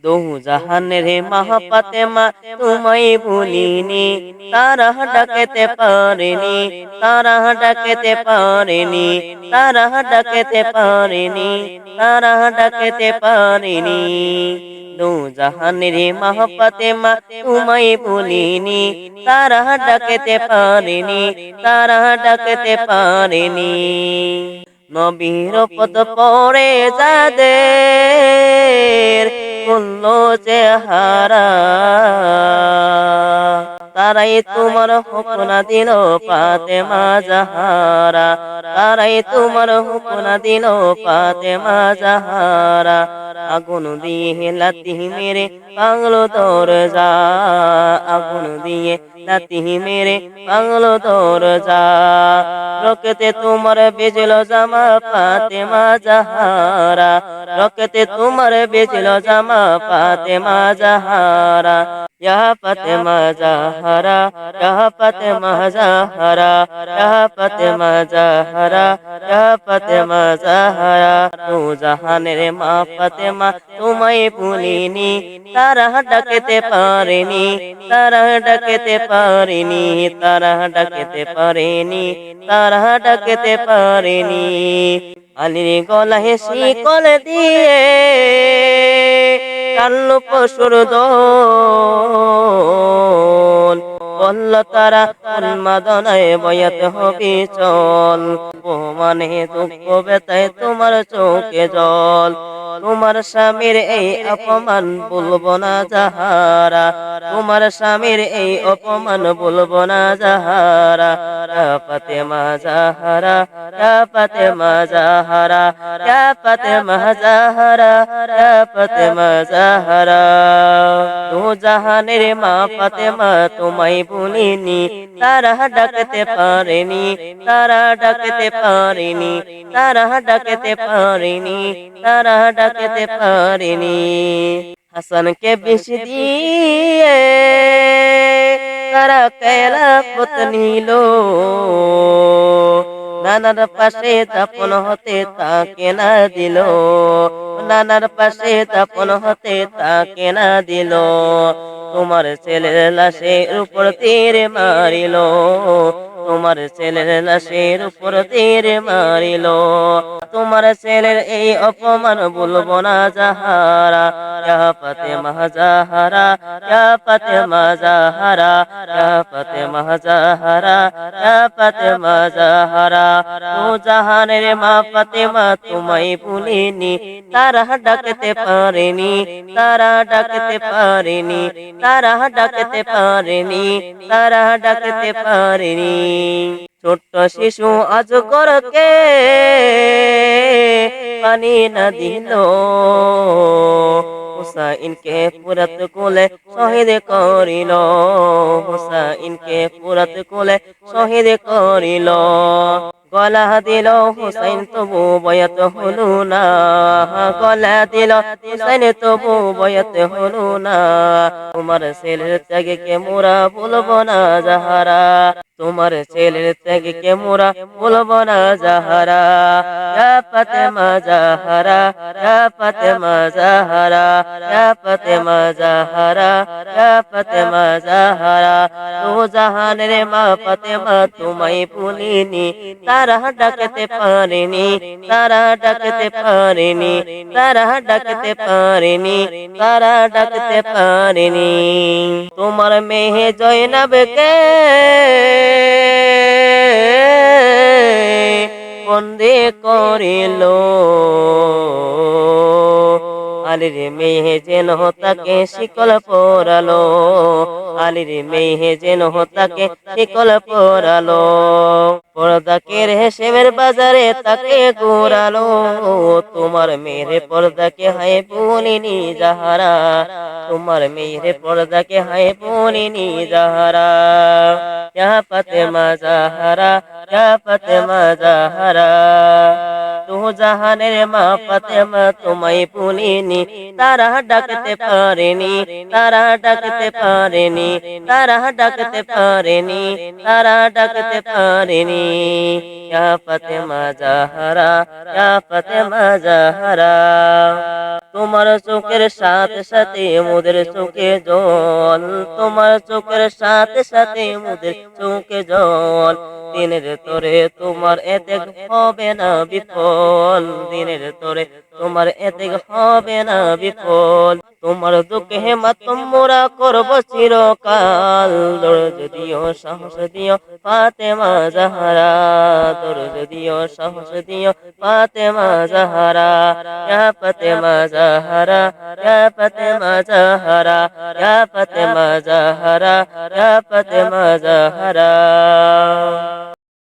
দো জাহানের মা ফাতেমা তোমায় ভুলিনি, তারা ডাকতে পারেনি, তারা ডাকতে পারেনি, তারা ডাকতে পারেনি, তারা ডাকতে পারেনি। দো জাহানের মা ফাতেমা তোমায় ভুলিনি, তারা ডাকতে পারেনি, তারা ডাকতে পারেনি। নবীর পদ পড়ে যাদের করলো চেহারা, তারাই তোমার হুকনা দিল ফাতেমা জাহারা, তারাই তোমার হুকনা দিল ফাতেমা জাহারা। আগুন দিয়ে লাথি মেরে ভাঙলো দরজা, আগুন দিয়ে লাথি মেরে ভাঙলো দরজা। রক্তে তোমার বেজলো জামা ফাতেমা জাহারা, রক্তে তোমার বেজলো জামা ফাতেমা জাহারা। ইয়া ফাতেমা জাহারা, ইয়া ফাতেমা জাহারা, ইয়া ফাতেমা জাহারা, ইয়া ফাতেমা জাহারা। দো জাহানের মা ফাতেমা তোমায় ভুলিনি, তারা ডাকতে পারেনি, তারা ডাকতে পারেনি, তারা ডাকতে পারেনি, তারা ডাকতে পারেনি। আলীর গলায় শিকল দিয়ে টানলো পশুর দোল, বলল তারা উন্মাদনায় বয়াত হবে চল। মানে দুঃখ ব্যথায় তোমার চোখে জল, তোমার স্বামীর এই অপমান বলবো না যাহারা, তোমার স্বামীর এই অপমান বলবো না যাহারা। ইয়া ফাতেমা জাহারা, ইয়া ফাতেমা জাহারা, ইয়া ফাতেমা জাহারা, ইয়া ফাতেমা জাহারা। দো জাহানের মা ফাতেমা তোমায় ভুলিনি, তারা ডাকতে পারেনি, তারা ডাকতে পারেনি, তারা ডাকতে পারেনি, তারা ডাকতে পারেনি। হাসানকে বিষ দিয়ে তারা খেলাফত নিল, নানার পাশে দাফন হতে তাকে না দিল, নানার পাশে দাফন হতে তাকে না দিল। তোমার ছেলের লাশের উপর তীর মারিল, তোমার ছেলের লাশের উপর তীর মারিল। তোমার ছেলের এই অপমান বলবো না যাহারা। ইয়া ফাতেমা জাহারা, ইয়া ফাতেমা জাহারা, ইয়া ফাতেমা জাহারা, ইয়া ফাতেমা জাহারা। দো জাহানের মা ফাতেমা তোমায় ভুলিনি, তারা ডাকতে পারেনি, তারা ডাকতে পারেনি, তারা ডাকতে পারেনি, তারা ডাকতে পারেনি। ছোট্ট শিশু আজগরকে পানি না দিল, হুসাইনকে ফুরাত কোলে শহীদ করিল, হুসাইনকে ফুরাত কোলে শহীদ করিল। গলা দিল হুসাইন তবু বয়াত হলো না, গলা দিল হুসাইন তবু বয়াত হলো না। তোমার ছেলের ত্যাগকে মোরা বলবো না যাহারা, তোমার ছেলের ত্যাগকে মোরা বলবো না যাহারা। ইয়া ফাতেমা জাহারা, ইয়া ফাতেমা জাহারা, ইয়া ফাতেমা জাহারা, ইয়া ফাতেমা জাহারা। দো জাহানের মা ফাতেমা তোমায় ভুলিনি, তারা ডাকতে পারেনি, তারা ডাকতে পারেনি, তারা ডাকতে পারেনি, তারা ডাকতে পারেনি। তোমার মেয়ে জয়নাবকে বন্দী করিল, আলীর মেয়ে যেন তাকে শিকল পরালো, আলীর মেয়ে যেন তাকে শিকল পরালো। পর্দাকে রেশমের বাজারে তাকে ঘোরালো, তোমার মেয়ের পর্দাকে হায় ভুলিনি যাহারা, তোমার মেয়ের পর্দাকে হায় ভুলিনি যাহারা। ইয়া ফাতেমা জাহারা, ইয়া ফাতেমা জাহারা। দু জাহানের মা ফাতেমা তোমায় ভুলিনি, তারা ডাকতে পারেনি, তারা ডাকতে পারেনি, তারা ডাকতে পারেনি, তারা ডাকতে পারেনি। ইয়া ফাতেমা জাহরা, ইয়া ফাতেমা জাহরা, তোমার চোখের সাথে সাথে মোদের চোখে জল, তোমার চোখের সাথে সাথে মোদের চোখে জল। দিনের তোরে তোমার এতে হবে না বিফল, দিনের তোরে তোমার এতে হবে না বিফল। তোমার দুঃখে মাতম মোরা করব চিরকাল, দরদ দিও সাহস দিও ফাতেমা জাহরা, দরদ দিও সাহস দিও ফাতেমা জাহরা। ইয়া ফাতেমা জাহরা, ইয়া ফাতেমা জাহরা, ইয়া ফাতেমা জাহরা, ইয়া ফাতেমা জাহরা।